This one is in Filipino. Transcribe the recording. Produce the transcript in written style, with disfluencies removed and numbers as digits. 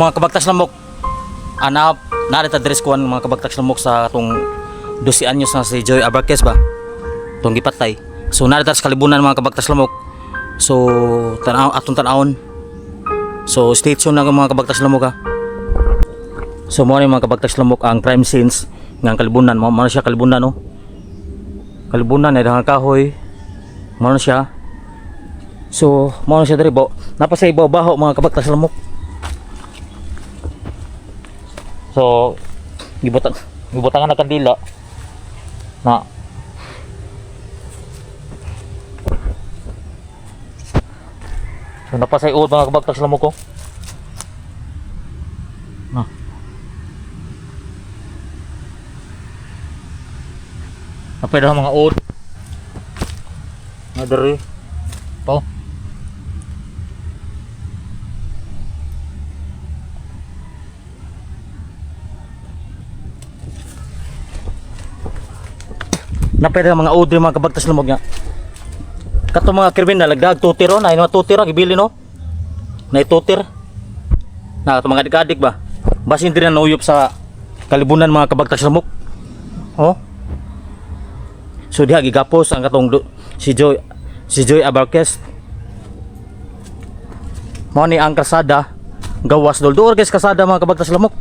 Mga kabagtas lamok, narita dress kuan mga kabagtas lamok sa atong 12 anyos na si Joy Abarquez ba? Itong gipatay. So narita sa kalibunan mga kabagtas lamok. So atong tanawon. So stay tuned na mga kabagtas lamok ha. So mo mga kabagtas lamok ang crime scenes ng kalibunan. Mo siya kalibunan no. Kalibunan ay dahang kahoy. Mo siya. So mo siya diri bo. Napasay baho mga kabagtas lamok. So gibutangan na kandila na so napasay uod mga kabagtas lamok ko na napay daw mga uod na diri to napay mga udre mga kabagtas lamok nga kato mga kriminal nagdag tutiro na mga tutiro gibili no na itutir na kato mga adik-adik ba basin din na nauyop sa kalibunan mga kabagtas lamok oh so diha gigapos ang katong si Joy Abarquez mo ni ang kasada gawas dol guys kasada mga kabagtas lamok